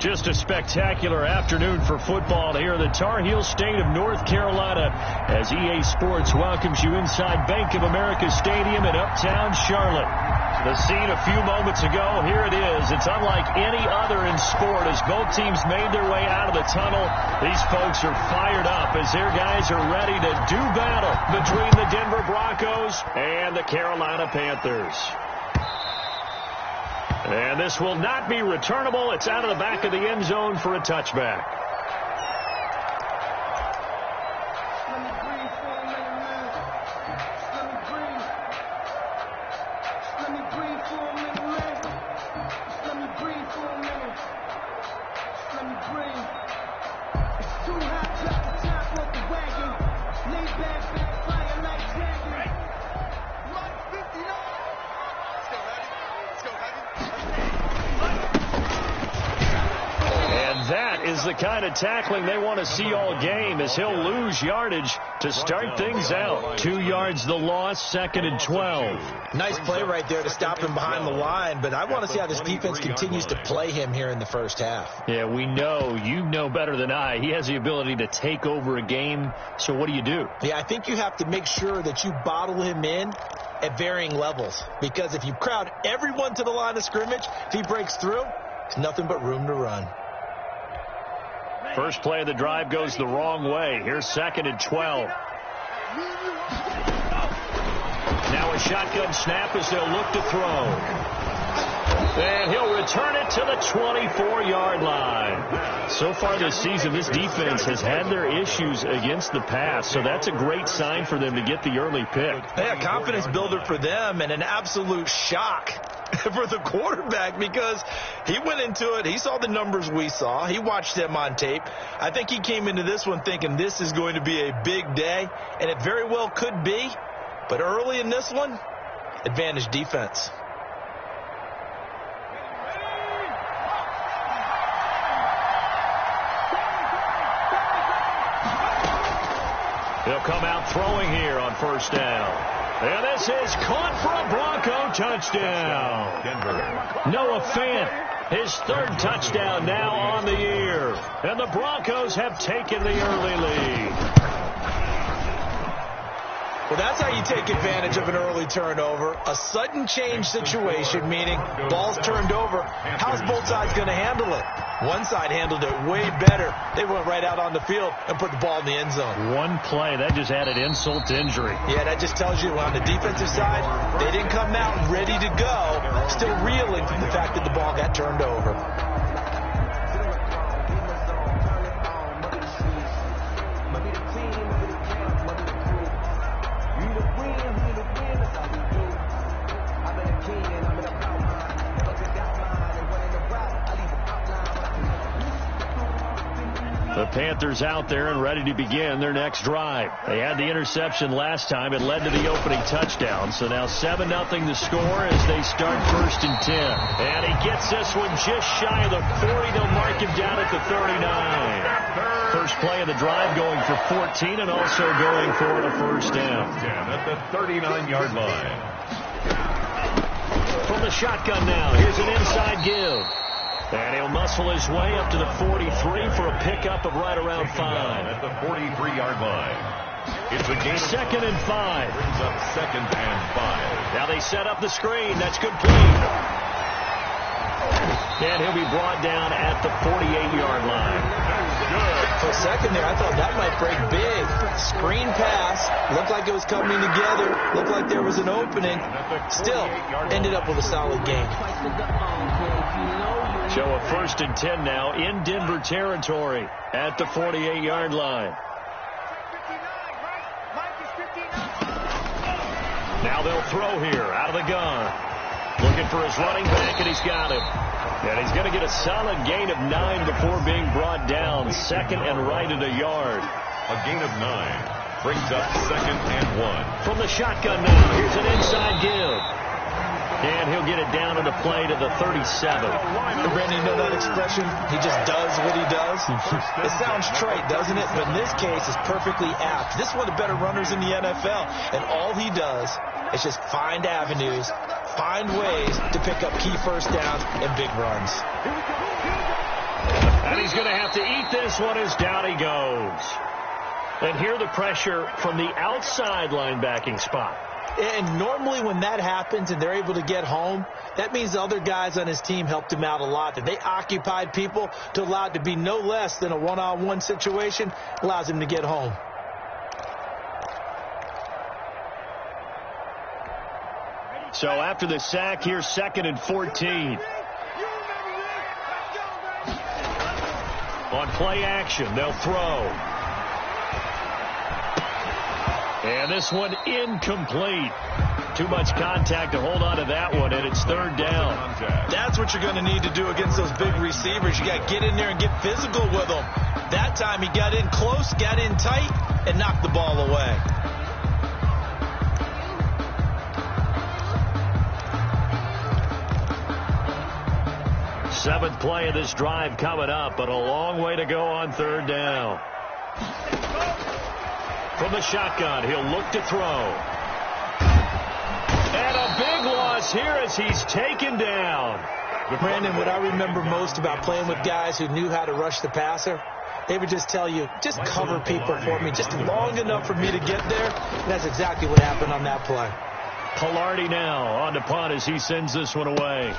Just a spectacular afternoon for football here in the Tar Heel state of North Carolina as EA Sports welcomes you inside Bank of America Stadium in Uptown Charlotte. The scene a few moments ago, here it is. It's unlike any other in sport as both teams made their way out of the tunnel. These folks are fired up as their guys are ready to do battle between the Denver Broncos and the Carolina Panthers. And this will not be returnable. It's out of the back of the end zone for a touchback. The kind of tackling they want to see all game as he'll lose yardage to start things out. 2 yards the loss, 2nd and 12. Nice play right there to stop him behind the line, but I want to see how this defense continues to play him here in the first half. Yeah, we know, you know better than I, he has the ability to take over a game, so what do you do? Yeah, I think you have to make sure that you bottle him in at varying levels, because if you crowd everyone to the line of scrimmage, if he breaks through, there's nothing but room to run. First play of the drive goes the wrong way. Here's 2nd and 12. Now a shotgun snap as they'll look to throw. And he'll return it to the 24-yard line. So far this season, this defense has had their issues against the pass, so that's a great sign for them to get the early pick. Yeah, confidence builder for them and an absolute shock for the quarterback because he went into it. He saw the numbers we saw. He watched them on tape. I think he came into this one thinking this is going to be a big day, and it very well could be. But early in this one, advantage defense. He'll come out throwing here on first down. And this is caught for a Bronco touchdown. Noah Fant, his 3rd touchdown now on the year. And the Broncos have taken the early lead. Well, that's how you take advantage of an early turnover. A sudden change situation, meaning ball's turned over. How's both sides going to handle it? One side handled it way better. They went right out on the field and put the ball in the end zone. One play, that just added insult to injury. Yeah, that just tells you on the defensive side, they didn't come out ready to go, still reeling from the fact that the ball got turned over. The Panthers out there and ready to begin their next drive. They had the interception last time. It led to the opening touchdown. So now 7-0 the score as they start 1st and 10. And he gets this one just shy of the 40. They'll mark him down at the 39. First play of the drive going for 14 and also going for a first down. At the 39-yard line. From the shotgun now, here's an inside give. And he'll muscle his way up to the 43 for a pickup of right around 5. At the 43-yard line. It's a game. 2nd and 5. Brings up 2nd and 5. Now they set up the screen. That's complete. And he'll be brought down at the 48-yard line. For a second there, I thought that might break big. Screen pass. Looked like it was coming together. Looked like there was an opening. Still, ended up with a solid game. So a 1st and 10 now in Denver territory at the 48-yard line. Now they'll throw here out of the gun. Looking for his running back, and he's got him. And he's going to get a solid gain of 9 before being brought down. 2nd and right at a yard. A gain of 9 brings up 2nd and 1. From the shotgun now, here's an inside give. And he'll get it down on the play to the 37. Randy, you know that expression? He just does what he does. It sounds trite, doesn't it? But in this case, it's perfectly apt. This is one of the better runners in the NFL. And all he does is just find avenues, find ways to pick up key first downs and big runs. going to have to eat this one as down he goes. And here the pressure from the outside linebacking spot. And normally when that happens and they're able to get home, that means the other guys on his team helped him out a lot. That they occupied people to allow it to be no less than a one-on-one situation, allows him to get home. So after the sack, here's 2nd and 14. On play action, they'll throw. And this one incomplete. Too much contact to hold on to that one, and it's 3rd down. That's what you're going to need to do against those big receivers. You got to get in there and get physical with them. That time he got in close, got in tight, and knocked the ball away. Seventh play of this drive coming up, but a long way to go on 3rd down. From the shotgun, he'll look to throw. And a big loss here as he's taken down. Brandon, what I remember most about playing with guys who knew how to rush the passer, they would just tell you, just cover people for me, just long enough for me to get there. And that's exactly what happened on that play. Pilardi now on the punt as he sends this one away.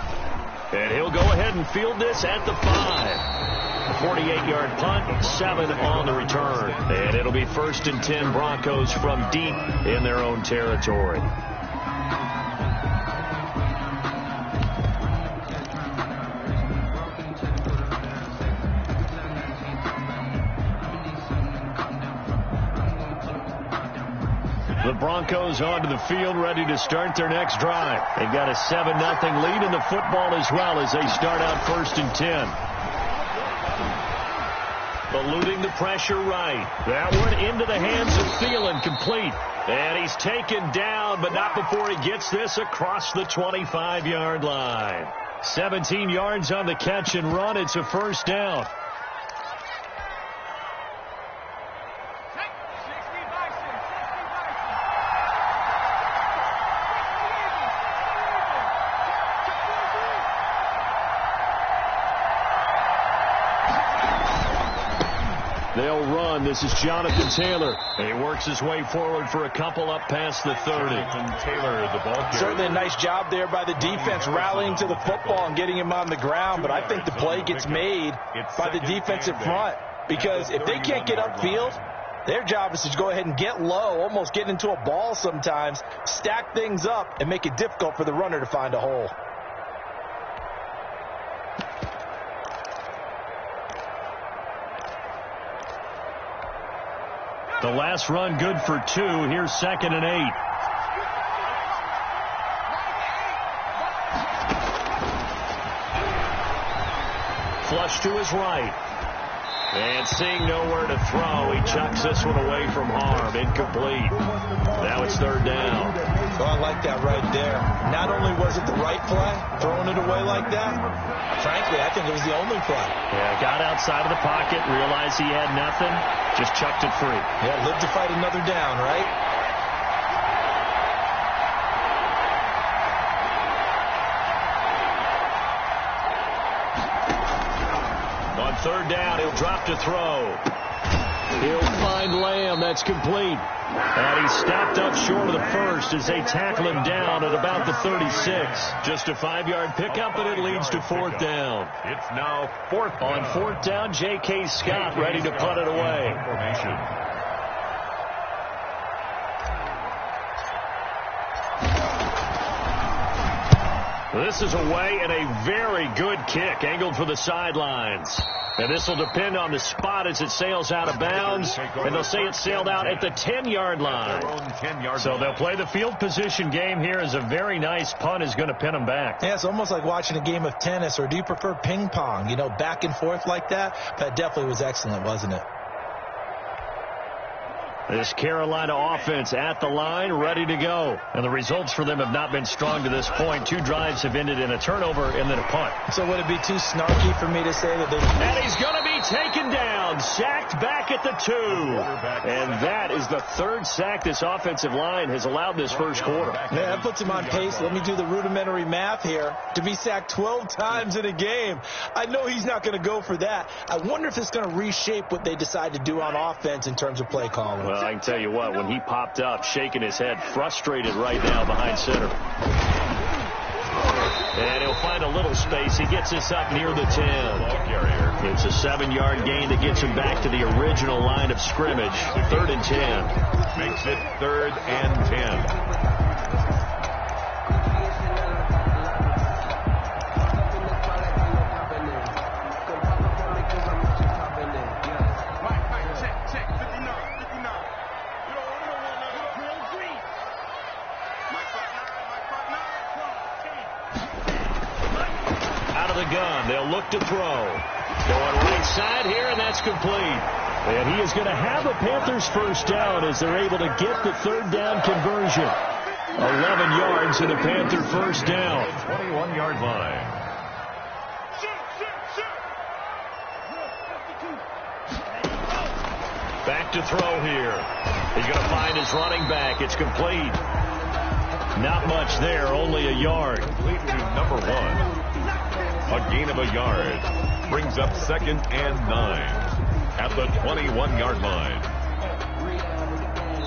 And he'll go ahead and field this at the 5. A 48-yard punt, 7 on the return. And it'll be 1st and 10 Broncos from deep in their own territory. The Broncos onto the field, ready to start their next drive. They've got a 7-0 lead in the football as well as they start out 1st and 10. Eluding the pressure right. That one into the hands of Thielen, complete. And he's taken down, but not before he gets this across the 25-yard line. 17 yards on the catch and run. It's a 1st down. They'll run. This is Jonathan Taylor. And he works his way forward for a couple up past the 30. Taylor, the ball carrier. Certainly a nice job there by the defense rallying to the football and getting him on the ground. But I think the play gets made by the defensive front. Because if they can't get upfield, their job is to go ahead and get low, almost get into a ball sometimes, stack things up, and make it difficult for the runner to find a hole. The last run good for 2. Here's 2nd and 8. Flush to his right. And seeing nowhere to throw, he chucks this one away from harm. Incomplete. Now it's 3rd down. So I like that right there. Not only was it the right play, throwing it away like that, frankly, I think it was the only play. Yeah, got outside of the pocket, realized he had nothing, just chucked it free. Yeah, live to fight another down, right? On 3rd down, he'll drop to throw. He'll find Lamb. That's complete. And he's stopped up short of the first as they tackle him down at about the 36. Just a 5-yard pickup, and it leads to 4th down. It's now 4th down. On 4th down, J.K. Scott ready to punt it away. This is away and a very good kick, angled for the sidelines. And this will depend on the spot as it sails out of bounds. And they'll say it sailed out at the 10-yard line. So they'll play the field position game here as a very nice punt is going to pin them back. Yeah, it's almost like watching a game of tennis, or do you prefer ping pong? You know, back and forth like that? That definitely was excellent, wasn't it? This Carolina offense at the line, ready to go. And the results for them have not been strong to this point. 2 drives have ended in a turnover and then a punt. So would it be too snarky for me to say that they... And he's going to be taken down, sacked back at the 2. And that is the 3rd sack this offensive line has allowed this first quarter. Yeah, that puts him on pace. Let me do the rudimentary math here. To be sacked 12 times in a game, I know he's not going to go for that. I wonder if it's going to reshape what they decide to do on offense in terms of play calling. Well, I can tell you what, when he popped up, shaking his head, frustrated right now behind center. And he'll find a little space. He gets this up near the 10. It's a 7-yard gain that gets him back to the original line of scrimmage. 3rd and 10. Makes it 3rd and 10. Gun. They'll look to throw. Going right side here, and that's complete. And he is going to have a Panthers first down as they're able to get the 3rd down conversion. 11 yards and a Panther first down. 21-yard line. Back to throw here. He's going to find his running back. It's complete. Not much there, only a yard. Complete to number 1. A gain of a yard. Brings up 2nd and 9 at the 21-yard line.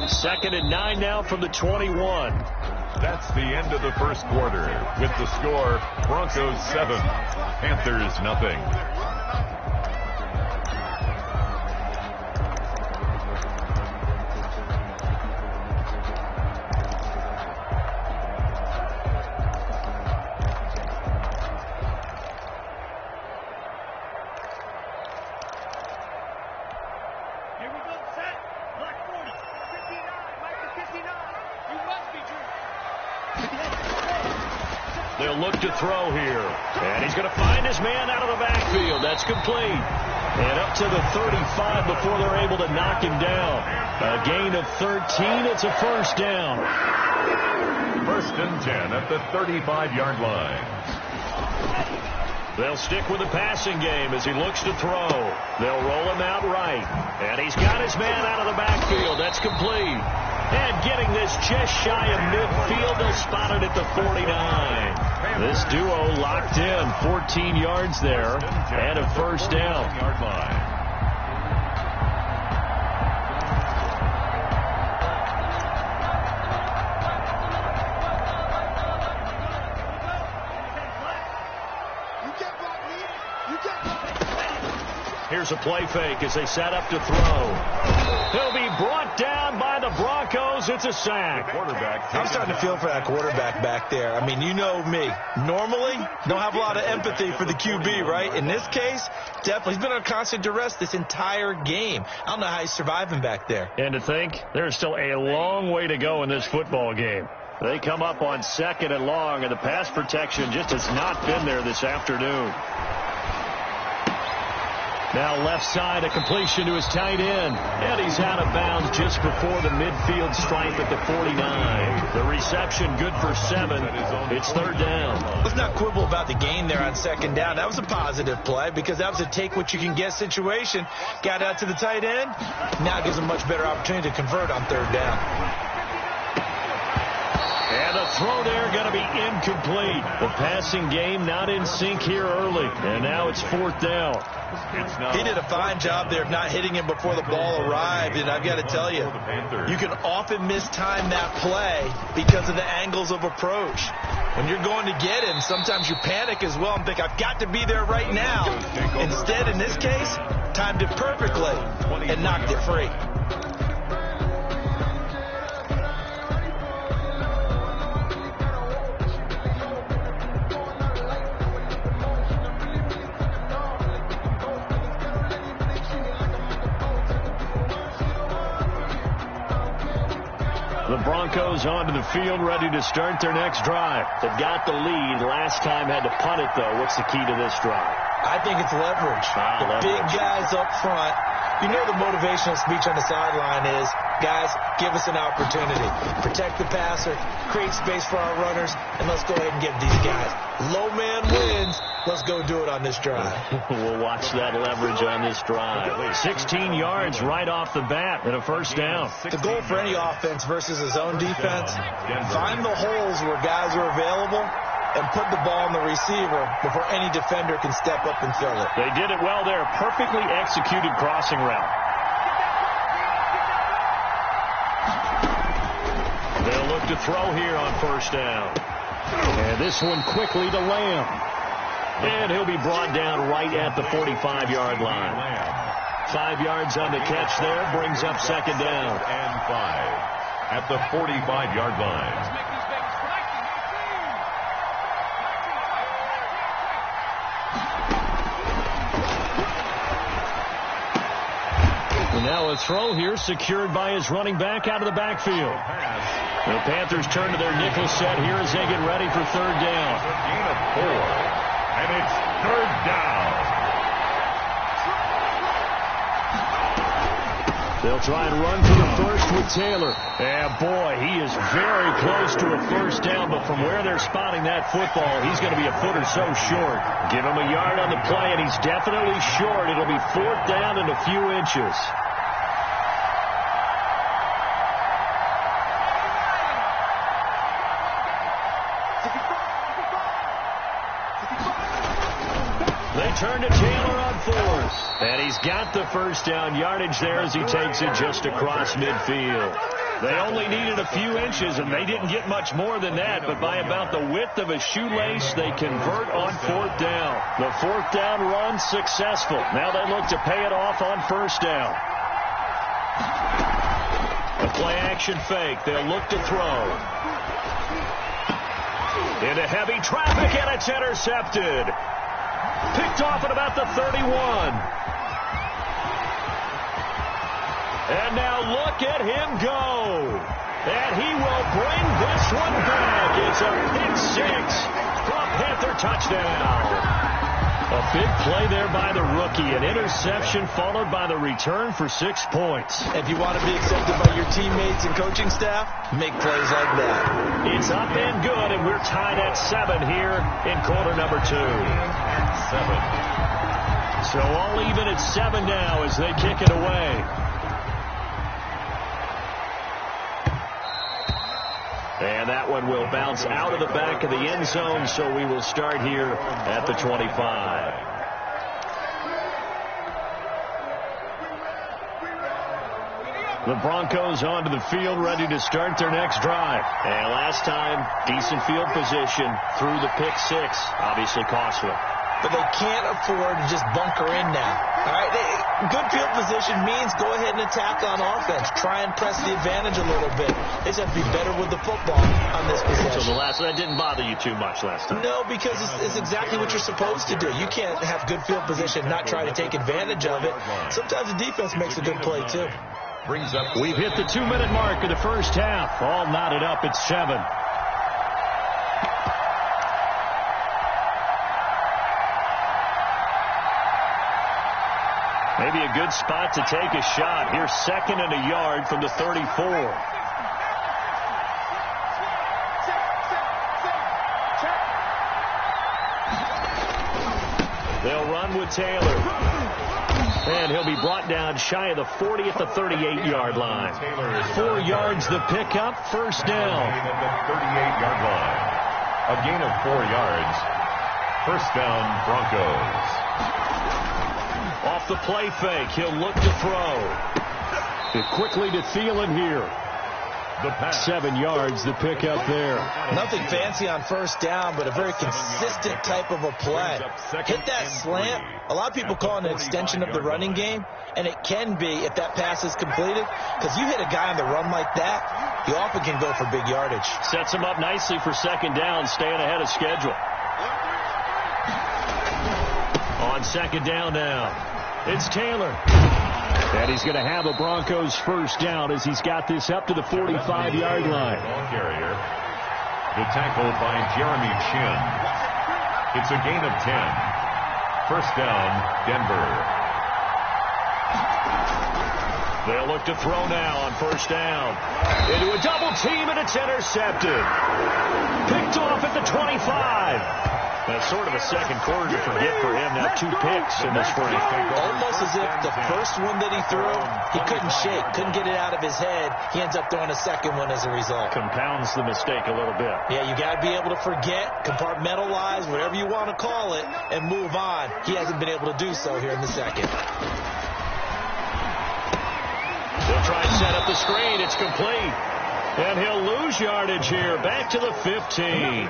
2nd and 9 now from the 21. That's the end of the first quarter with the score Broncos 7, Panthers nothing. They'll look to throw here. And he's going to find his man out of the backfield. That's complete. And up to the 35 before they're able to knock him down. A gain of 13. It's a first down. 1st and 10 at the 35-yard line. They'll stick with the passing game as he looks to throw. They'll roll him out right. And he's got his man out of the backfield. That's complete. And getting this just shy of midfield, they'll spot it at the 49. This duo locked in, 14 yards there, and a first down. Here's a play fake as they set up to throw. He'll be brought down by the Broncos. It's a sack. I'm starting to feel for that quarterback back there. I mean, you know me. Normally, don't have a lot of empathy for the QB, right? In this case, definitely. He's been on constant duress this entire game. I don't know how he's surviving back there. And to think, there's still a long way to go in this football game. They come up on 2nd and long, and the pass protection just has not been there this afternoon. Now left side, a completion to his tight end. And he's out of bounds just before the midfield stripe at the 49. The reception good for 7. It's 3rd down. Let's not quibble about the gain there on 2nd down. That was a positive play because that was a take-what-you-can-get situation. Got out to the tight end. Now gives him a much better opportunity to convert on 3rd down. And the throw there going to be incomplete. The passing game not in sync here early. And now it's 4th down. He did a fine job there of not hitting him before the ball arrived. And I've got to tell you, you can often mistime that play because of the angles of approach. When you're going to get him, sometimes you panic as well and think, I've got to be there right now. Instead, in this case, timed it perfectly and knocked it free. The Broncos onto the field, ready to start their next drive. They've got the lead. Last time had to punt it, though. What's the key to this drive? I think it's leverage. The big guys up front You know the motivational speech on the sideline is, guys, give us an opportunity. Protect the passer, create space for our runners, and let's go ahead and give these guys. Low man wins. Let's go do it on this drive. We'll watch that leverage on this drive. 16 yards right off the bat and a first down. The goal for any offense versus a zone defense, find the holes where guys are available and put the ball on the receiver before any defender can step up and fill it. They did it well there. Perfectly executed crossing route. They'll look to throw here on first down. And this one quickly to Lamb. And he'll be brought down right at the 45-yard line. 5 yards on the catch there, brings up second down. And 5 at the 45-yard line. And now a throw here secured by his running back out of the backfield. The Panthers turn to their nickel set here as they get ready for third down. Gain of 4. And it's third down. They'll try and run for the first with Taylor. And boy, he is very close to a first down, but from where they're spotting that football, he's going to be a foot or so short. Give him a yard on the play, and he's definitely short. It'll be fourth down and a few inches. They turn to Taylor on fourth. And he's got the first down yardage there as he takes it just across midfield. They only needed a few inches, and they didn't get much more than that. But by about the width of a shoelace, they convert on fourth down. The fourth down run successful. Now they look to pay it off on first down. A play-action fake. They'll look to throw. Into heavy traffic, and it's intercepted. Picked off at about the 31. And now look at him go. And he will bring this one back. It's a pick six from Panther touchdown. A big play there by the rookie. An interception followed by the return for 6 points. If you want to be accepted by your teammates and coaching staff, make plays like that. It's up and good, and we're tied at 7 here in quarter number 2. 7. So all even at 7 now as they kick it away. And that one will bounce out of the back of the end zone, so we will start here at the 25. The Broncos onto the field, ready to start their next drive. And last time, decent field position through the pick six. Obviously costly. But they can't afford to just bunker in now. All right, good field position means go ahead and attack on offense. Try and press the advantage a little bit. They just have to be better with the football on this possession. So that didn't bother you too much last time? No, because it's exactly what you're supposed to do. You can't have good field position, not try to take advantage of it. Sometimes the defense makes a good play, too. We've hit the 2-minute mark of the first half. All knotted up at 7. Maybe a good spot to take a shot. Here's 2nd and a yard from the 34. They'll run with Taylor. And he'll be brought down shy of the 40 at the 38-yard line. 4 yards the pickup, first down. At the 38-yard line. A gain of 4 yards. First down, Broncos. Off the play fake, he'll look to throw. Quickly to Thielen here. 7 yards the pickup there. Nothing fancy on first down, but a very consistent type of a play. Hit that slant. A lot of people call it an extension of the running game, and it can be if that pass is completed, because you hit a guy on the run like that, you often can go for big yardage. Sets him up nicely for second down, staying ahead of schedule. On second down now, it's Taylor. And he's going to have a Broncos first down as he's got this up to the 45-yard line. Ball carrier. The tackle by Jeremy Chin. It's a gain of 10. First down, Denver. They'll look to throw now on first down. Into a double team, and it's intercepted. Picked off at the 25. That's sort of a second quarter to forget for him. Now 2 picks in this frame. Almost as if the first one that he threw, he couldn't shake, couldn't get it out of his head. He ends up throwing a second one as a result. Compounds the mistake a little bit. Yeah, you got to be able to forget, compartmentalize, whatever you want to call it, and move on. He hasn't been able to do so here in the second. They'll try and set up the screen. It's complete. And he'll lose yardage here, back to the 15.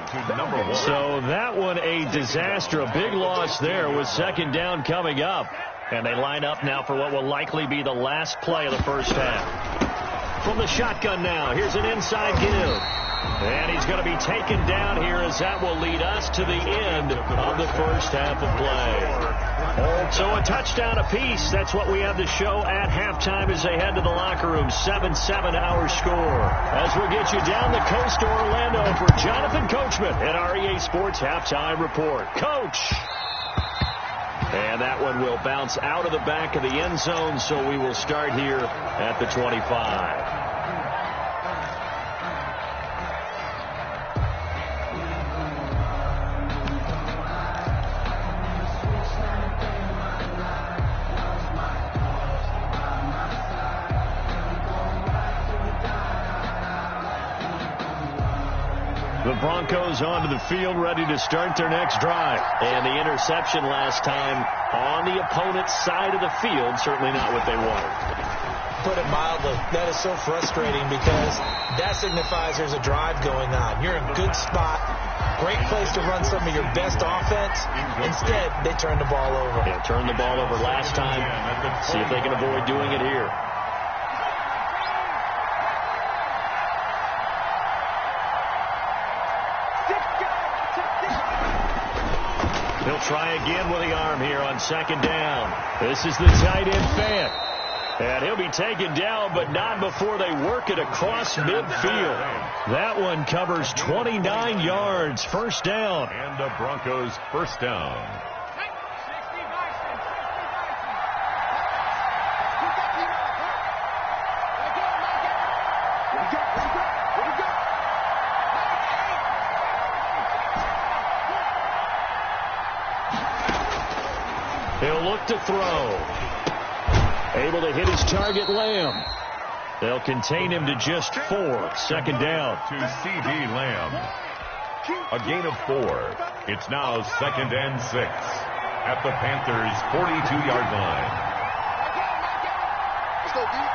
So that one a disaster, a big loss there with second down coming up. And they line up now for what will likely be the last play of the first half. From the shotgun now, here's an inside give. And he's going to be taken down here as that will lead us to the end of the first half of play. So a touchdown apiece. That's what we have to show at halftime as they head to the locker room. 7-7 our score. As we'll get you down the coast to Orlando for Jonathan Coachman at our EA Sports Halftime Report. Coach! And that one will bounce out of the back of the end zone, so we will start here at the 25. The Broncos onto the field, ready to start their next drive. And the interception last time on the opponent's side of the field, certainly not what they wanted. Put it mildly, that is so frustrating because that signifies there's a drive going on. You're in a good spot, great place to run some of your best offense. Instead, they turn the ball over. Yeah, turn the ball over last time. See if they can avoid doing it here. He'll try again with the arm here on second down. This is the tight end Fant. And he'll be taken down, but not before they work it across midfield. That one covers 29 yards. First down. And the Broncos first down. He'll look to throw. Able to hit his target, Lamb. They'll contain him to just 4. Second down. To C.D. Lamb. A gain of 4. It's now second and 6 at the Panthers' 42-yard line. Let's go, D.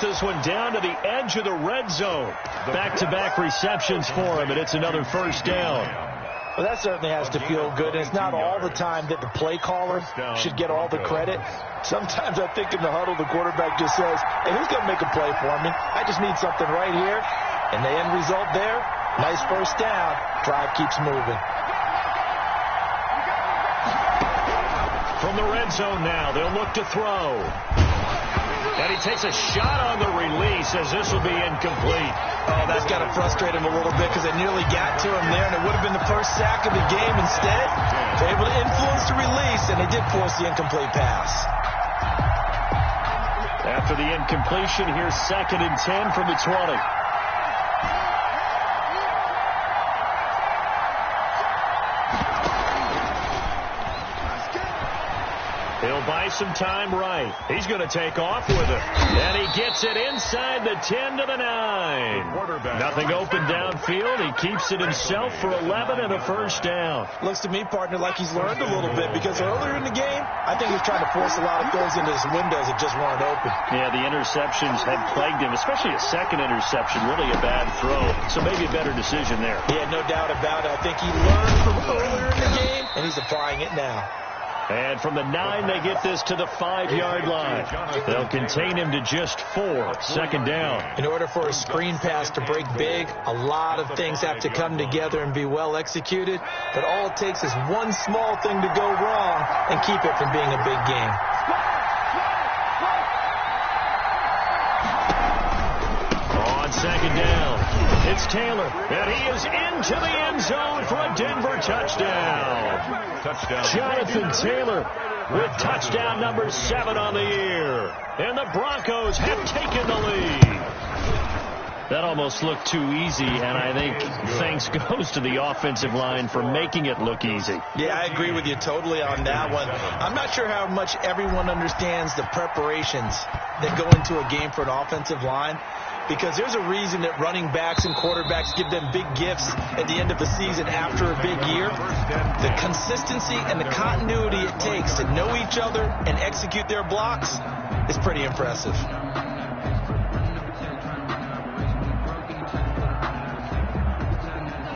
This one down to the edge of the red zone. Back-to-back receptions for him, and it's another first down. Well, that certainly has to feel good. And it's not all the time that the play caller should get all the credit. Sometimes I think in the huddle, the quarterback just says, hey, who's going to make a play for me? I just need something right here. And the end result there, nice first down. Drive keeps moving. From the red zone now, they'll look to throw. And he takes a shot on the release as this will be incomplete. Oh, that's got to frustrate him a little bit because it nearly got to him there, and it would have been the first sack of the game. Instead, they're able to influence the release, and they did force the incomplete pass. After the incompletion, here's second and 10 from the 20. He'll buy some time right. He's going to take off with it. And he gets it inside the 10 to the 9. Nothing open downfield. He keeps it himself for 11 and a first down. Looks to me, partner, like he's learned a little bit because earlier in the game, I think he was trying to force a lot of throws into his windows that just weren't open. Yeah, the interceptions had plagued him, especially a second interception. Really a bad throw. So maybe a better decision there. Yeah, no doubt about it. I think he learned from earlier in the game, and he's applying it now. And from the 9, they get this to the 5-yard line. They'll contain him to just 4. Second down. In order for a screen pass to break big, a lot of things have to come together and be well executed. But all it takes is one small thing to go wrong and keep it from being a big game. second down. It's Taylor, and he is into the end zone for a Denver touchdown. Jonathan Taylor with touchdown number 7 on the year. And the Broncos have taken the lead. That almost looked too easy, and I think thanks goes to the offensive line for making it look easy. Yeah, I agree with you totally on that one. I'm not sure how much everyone understands the preparations that go into a game for an offensive line, because there's a reason that running backs and quarterbacks give them big gifts at the end of a season after a big year. The consistency and the continuity it takes to know each other and execute their blocks is pretty impressive.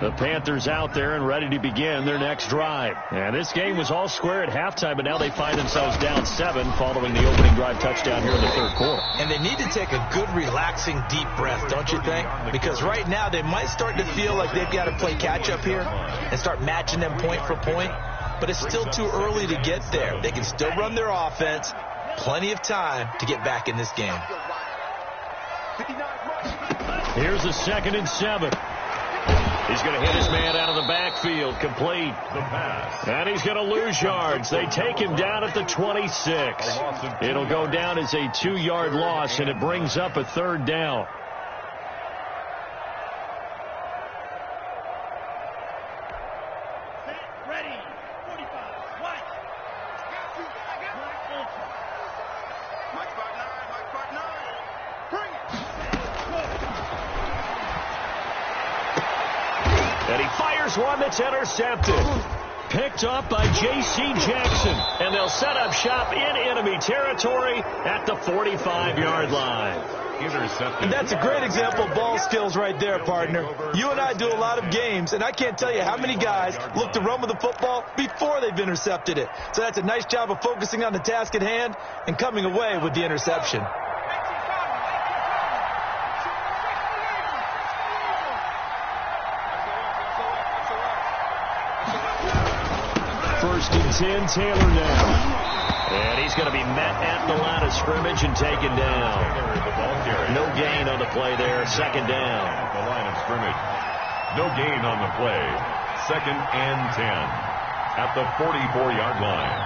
The Panthers out there and ready to begin their next drive. And this game was all square at halftime, but now they find themselves down 7 following the opening drive touchdown here in the third quarter. And they need to take a good, relaxing, deep breath, don't you think? Because right now they might start to feel like they've got to play catch-up here and start matching them point for point. But it's still too early to get there. They can still run their offense. Plenty of time to get back in this game. Here's a 2nd and 7. He's going to hit his man out of the backfield, complete. The pass. And he's going to lose yards. They take him down at the 26. It'll go down as a 2-yard loss, and it brings up a 3rd down. Ready. 45. White. Mike spot 9. Bring it. And he fires one that's intercepted. Picked up by J.C. Jackson. And they'll set up shop in enemy territory at the 45-yard line. Intercepted. And that's a great example of ball skills right there, partner. You and I do a lot of games, and I can't tell you how many guys look to run with the football before they've intercepted it. So that's a nice job of focusing on the task at hand and coming away with the interception. 1st and 10, Taylor now. And he's going to be met at the line of scrimmage and taken down. No gain on the play there. 2nd down. The line of scrimmage. No gain on the play. 2nd and 10 at the 44-yard line.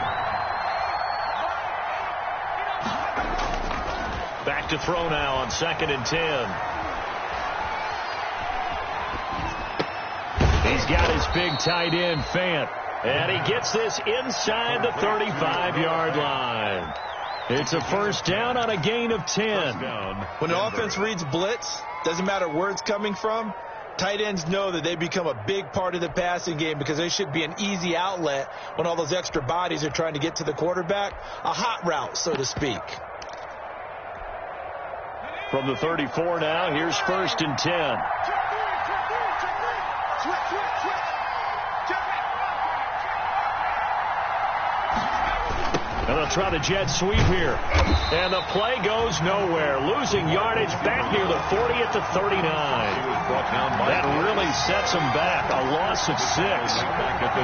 Back to throw now on 2nd and 10. He's got his big tight end, Fant. And he gets this inside the 35-yard line. It's a 1st down on a gain of 10. When an offense reads blitz, doesn't matter where it's coming from, tight ends know that they become a big part of the passing game because they should be an easy outlet when all those extra bodies are trying to get to the quarterback. A hot route, so to speak. From the 34 now, here's 1st and 10. And they'll try the jet sweep here. And the play goes nowhere. Losing yardage back near the 40 at the 39. That really sets them back. A loss of 6.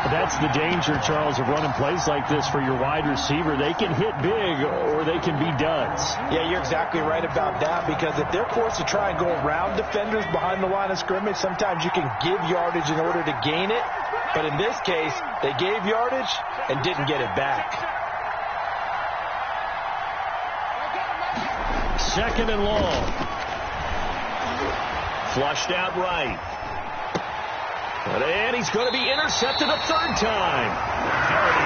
That's the danger, Charles, of running plays like this for your wide receiver. They can hit big or they can be duds. Yeah, you're exactly right about that, because if they're forced to try and go around defenders behind the line of scrimmage, sometimes you can give yardage in order to gain it. But in this case, they gave yardage and didn't get it back. 2nd and long. Flushed out right. And he's going to be intercepted a 3rd time.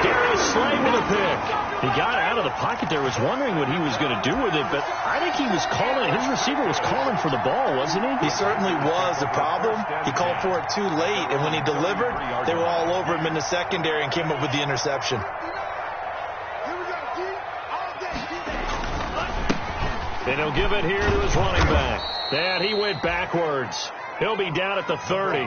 Darius Slay with a pick. He got out of the pocket there, was wondering what he was going to do with it, but I think he was calling, his receiver was calling for the ball, wasn't he? He certainly was. The problem, he called for it too late, and when he delivered, they were all over him in the secondary and came up with the interception. And he'll give it here to his running back. And he went backwards. He'll be down at the 30.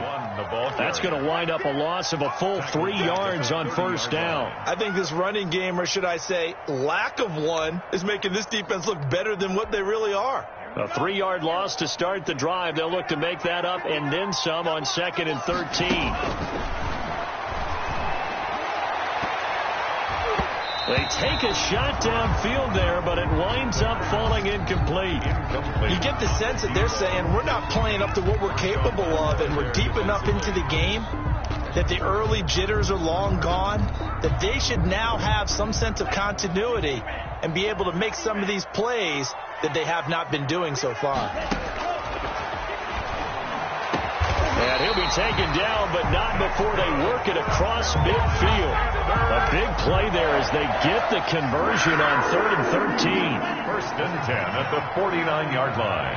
That's going to wind up a loss of a full 3 yards on 1st down. I think this running game, or should I say lack of one, is making this defense look better than what they really are. A 3-yard loss to start the drive. They'll look to make that up and then some on 2nd and 13. They take a shot downfield there, but it winds up falling incomplete. You get the sense that they're saying we're not playing up to what we're capable of, and we're deep enough into the game that the early jitters are long gone, that they should now have some sense of continuity and be able to make some of these plays that they have not been doing so far. And he'll be taken down, but not before they work it across midfield. A big play there as they get the conversion on 3rd and 13. 1st and 10 at the 49-yard line.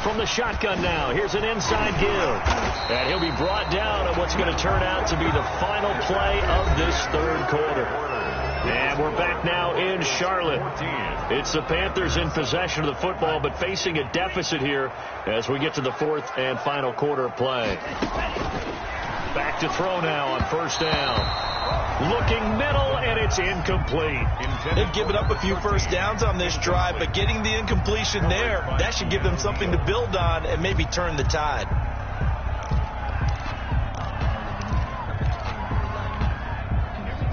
From the shotgun now, here's an inside give. And he'll be brought down on what's going to turn out to be the final play of this 3rd quarter. And we're back now in Charlotte. It's the Panthers in possession of the football, but facing a deficit here as we get to the 4th and final quarter play. Back to throw now on 1st down. Looking middle, and it's incomplete. They've given up a few first downs on this drive, but getting the incompletion there, that should give them something to build on and maybe turn the tide.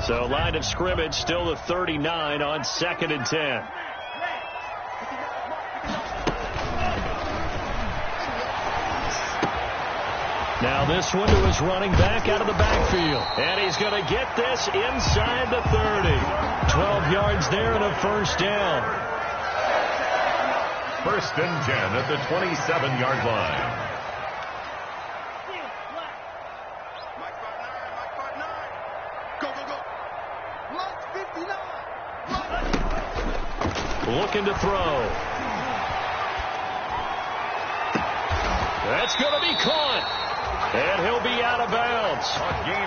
So line of scrimmage still the 39 on 2nd and 10. Now this one to his running back out of the backfield. And he's going to get this inside the 30. 12 yards there and a 1st down. 1st and 10 at the 27-yard line. Looking to throw. That's going to be caught. And he'll be out of bounds.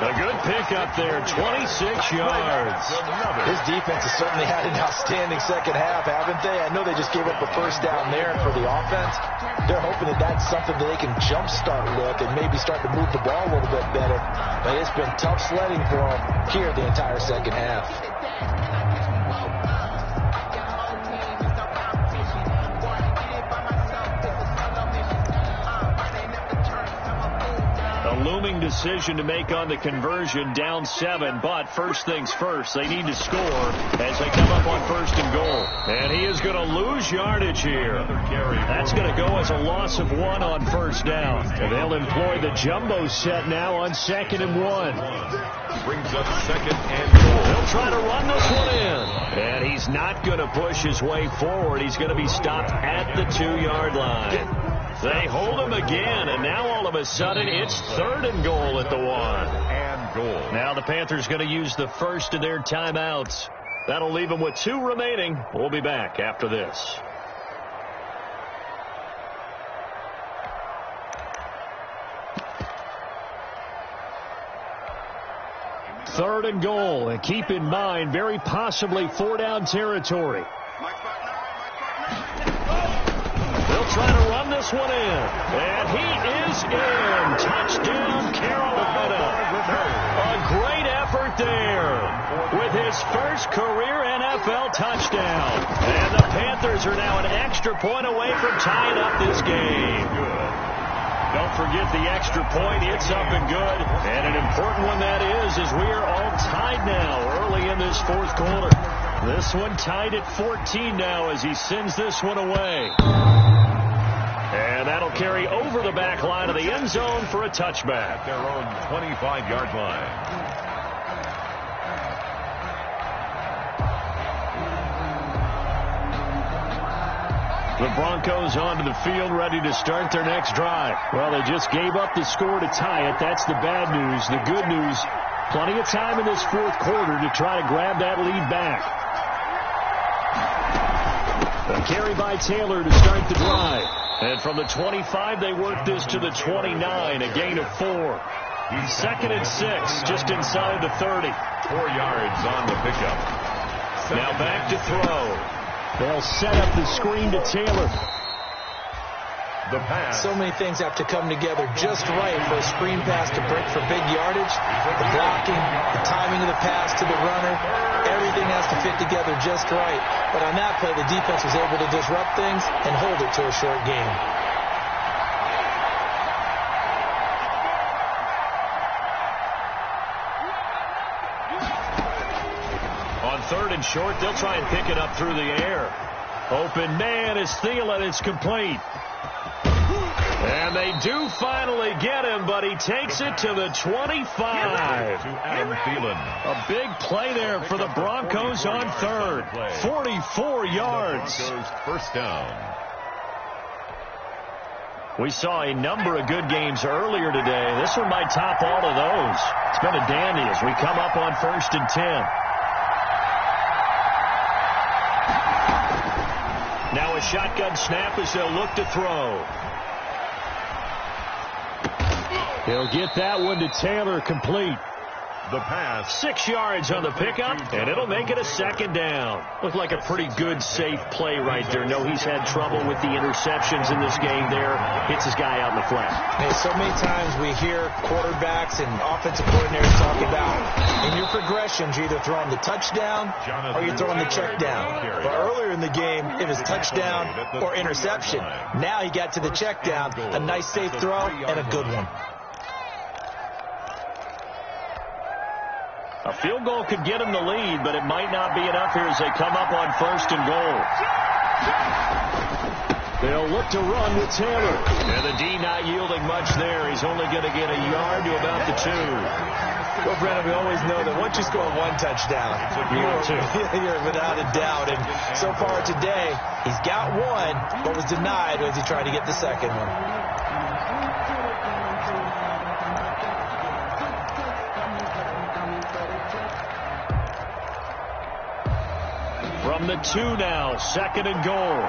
A good pickup there, 26 yards. His defense has certainly had an outstanding second half, haven't they? I know they just gave up a 1st down there for the offense. They're hoping that that's something that they can jumpstart with and maybe start to move the ball a little bit better. But it's been tough sledding for them here the entire second half. Looming decision to make on the conversion, down 7, but first things first, they need to score as they come up on 1st and goal. And he is going to lose yardage here. That's going to go as a loss of 1 on 1st down. And they'll employ the jumbo set now on 2nd and 1. Brings up 2nd and goal. They'll try to run this one in. And he's not going to push his way forward. He's going to be stopped at the 2-yard line. They hold him again, and now all of a sudden it's 3rd and goal at the 1. And goal. Now the Panthers going to use the first of their timeouts. That'll leave them with 2 remaining. We'll be back after this. Third and goal, and keep in mind, very possibly 4-down territory. They'll try to run this one in, and he is in. Touchdown, Carolina. A great effort there with his first career NFL touchdown. And the Panthers are now an extra point away from tying up this game. Don't forget the extra point. It's up and good. And an important one that is we are all tied now early in this 4th quarter. This one tied at 14 now as he sends this one away. And that'll carry over the back line of the end zone for a touchback. Their own 25-yard line. The Broncos onto the field, ready to start their next drive. Well, they just gave up the score to tie it. That's the bad news. The good news, plenty of time in this 4th quarter to try to grab that lead back. A carry by Taylor to start the drive. And from the 25, they work this to the 29, a gain of 4. 2nd and 6, just inside the 30. 4 yards on the pickup. Now back to throw. They'll set up the screen to Taylor. The pass. So many things have to come together just right for a screen pass to break for big yardage. The blocking, the timing of the pass to the runner, everything has to fit together just right. But on that play, the defense was able to disrupt things and hold it to a short game. short. They'll try and pick it up through the air. Open man is Thielen. It's complete. And they do finally get him, but he takes it to the 25. To Adam Thielen. A big play there for the Broncos on third. 44 yards. Broncos first down. We saw a number of good games earlier today. This one might top all of those. It's been a dandy as we come up on 1st and 10. Now a shotgun snap as they'll look to throw. He'll get that one to Taylor, complete. The pass. 6 yards on the pickup, and it'll make it a second down. Looked like a pretty good, safe play right there. No, he's had trouble with the interceptions in this game there. Hits his guy out in the flat. Hey, so many times we hear quarterbacks and offensive coordinators talk about in your progressions, you're either throwing the touchdown or you're throwing the check down. But earlier in the game, it was touchdown or interception. Now he got to the check down, a nice safe throw, and a good one. A field goal could get him the lead, but it might not be enough here as they come up on 1st and goal. They'll look to run with Taylor. And the D not yielding much there. He's only going to get a yard to about the 2. Well, Brandon, we always know that once you score one touchdown, you're without a doubt. And so far today, he's got one, but was denied as he tried to get the second one. From the 2 now, 2nd and goal.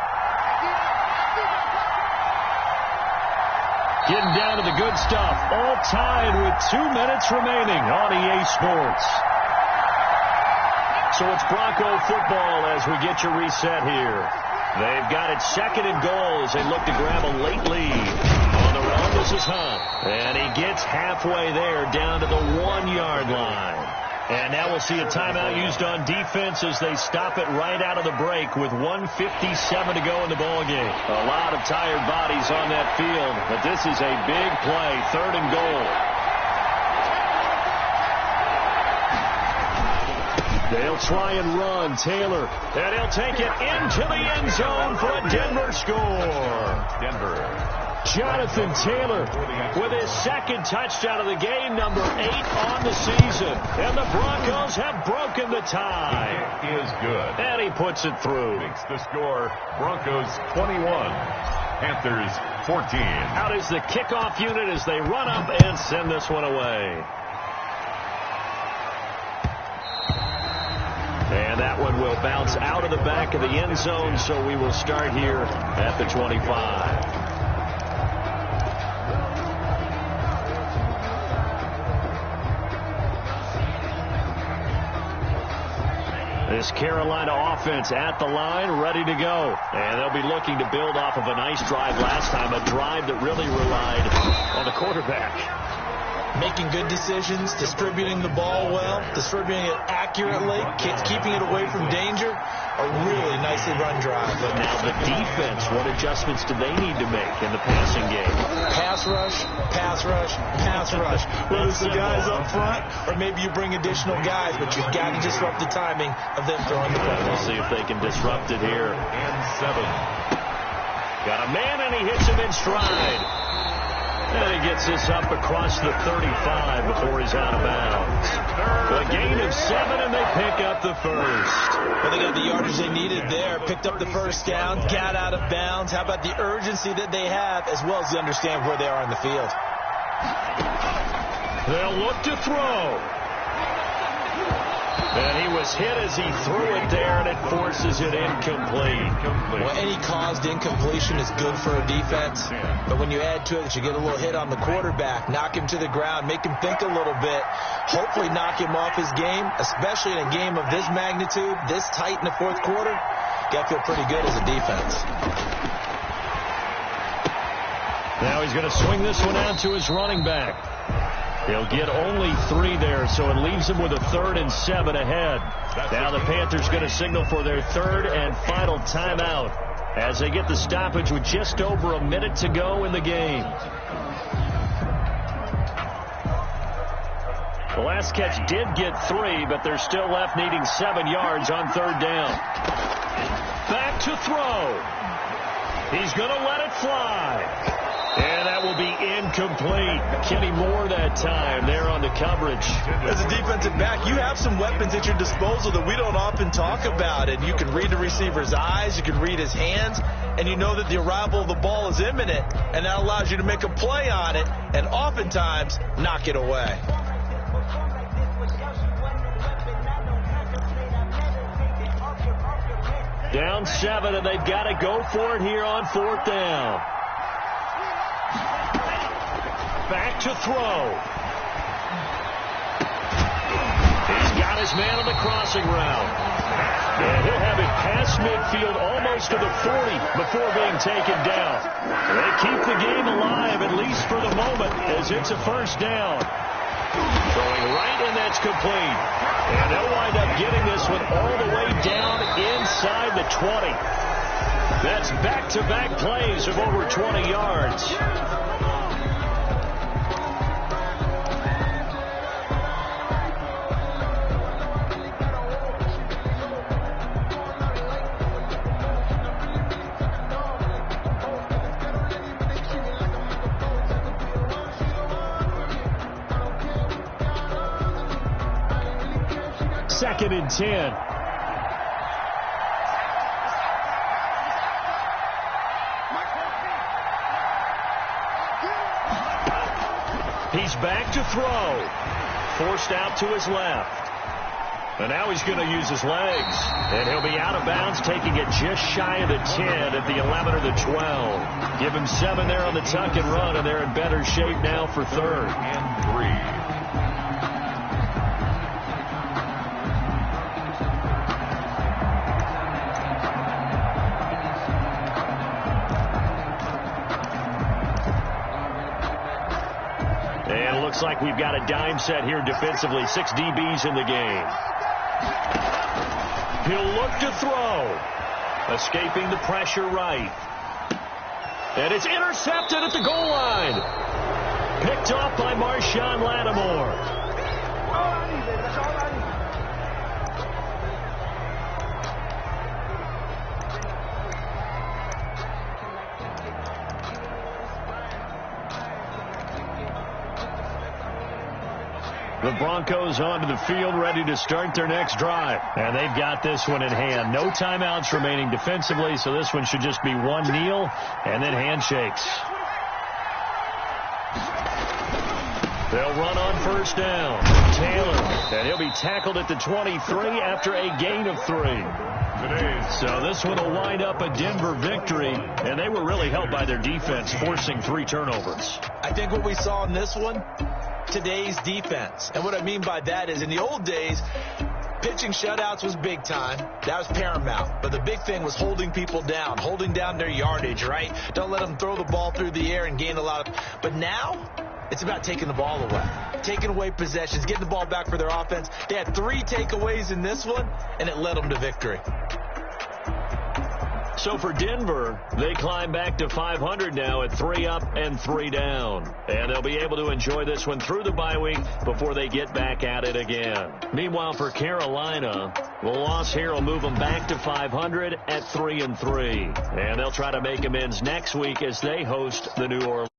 Getting down to the good stuff. All tied with 2 minutes remaining on EA Sports. So it's Bronco football as we get you reset here. They've got it 2nd and goal as they look to grab a late lead. On the run, this is Hunt. And he gets halfway there down to the 1-yard line. And now we'll see a timeout used on defense as they stop it right out of the break with 1:57 to go in the ballgame. A lot of tired bodies on that field, but this is a big play, 3rd and goal. They'll try and run. Taylor, and he'll take it into the end zone for a Denver score. Denver. Jonathan Taylor with his 2nd touchdown of the game, number 8 on the season. And the Broncos have broken the tie. It is good. And he puts it through. Makes the score Broncos 21, Panthers 14. Out is the kickoff unit as they run up and send this one away. And that one will bounce out of the back of the end zone, so we will start here at the 25. This Carolina offense at the line, ready to go. And they'll be looking to build off of a nice drive last time, a drive that really relied on the quarterback. Making good decisions, distributing the ball well, distributing it accurately, keeping it away from danger. A really nicely run drive. But now the defense, what adjustments do they need to make in the passing game? Pass rush, pass rush, pass rush. Whether it's the guys up front or maybe you bring additional guys, but you've got to disrupt the timing of them throwing the football. We'll see if they can disrupt it here. And 7. Got a man, and he hits him in stride. And he gets this up across the 35 before he's out of bounds. A gain of 7, and they pick up the first. Well, they got the yardage they needed there. Picked up the first down, got out of bounds. How about the urgency that they have, as well as they understand where they are in the field? They'll look to throw. And he was hit as he threw it there, and it forces it incomplete. Well, any caused incompletion is good for a defense. But when you add to it that you get a little hit on the quarterback, knock him to the ground, make him think a little bit, hopefully knock him off his game, especially in a game of this magnitude, this tight in the 4th quarter, got to feel pretty good as a defense. Now he's going to swing this one out to his running back. He'll get only 3 there, so it leaves him with a 3rd and 7 ahead. Now the Panthers going to signal for their 3rd and final timeout as they get the stoppage with just over a minute to go in the game. The last catch did get 3, but they're still left needing 7 yards on 3rd down. Back to throw. He's going to let it fly. And that will be incomplete. Kenny Moore that time there on the coverage. As a defensive back, you have some weapons at your disposal that we don't often talk about. And you can read the receiver's eyes, you can read his hands, and you know that the arrival of the ball is imminent. And that allows you to make a play on it and oftentimes knock it away. Down 7, and they've got to go for it here on 4th down. Back to throw. He's got his man on the crossing route. And he'll have it past midfield almost to the 40 before being taken down. They keep the game alive, at least for the moment, as it's a 1st down. Throwing right, and that's complete. And they'll wind up getting this one all the way down inside the 20. That's back-to-back plays of over 20 yards. Second and 10. He's back to throw. Forced out to his left. And now he's going to use his legs. And he'll be out of bounds, taking it just shy of the 10 at the 11 or the 12. Give him 7 there on the tuck and run, and they're in better shape now for 3rd and 3. Looks like we've got a dime set here defensively. 6 DBs in the game. He'll look to throw. Escaping the pressure right. And it's intercepted at the goal line. Picked off by Marshawn Lattimore. The Broncos onto the field, ready to start their next drive. And they've got this one in hand. No timeouts remaining defensively, so this one should just be one kneel and then handshakes. They'll run on 1st down. Taylor, and he'll be tackled at the 23 after a gain of 3. So this one will wind up a Denver victory, and they were really helped by their defense, forcing 3 turnovers. I think what we saw in this one, today's defense. And what I mean by that is in the old days, pitching shutouts was big time. That was paramount. But the big thing was holding people down, holding down their yardage, right? Don't let them throw the ball through the air and gain a lot of. But now it's about taking the ball away, taking away possessions, getting the ball back for their offense. They had 3 takeaways in this one, and it led them to victory. So for Denver, they climb back to 500 now at 3 up and 3 down. And they'll be able to enjoy this one through the bye week before they get back at it again. Meanwhile, for Carolina, the loss here will move them back to 500 at 3 and 3. And they'll try to make amends next week as they host the New Orleans.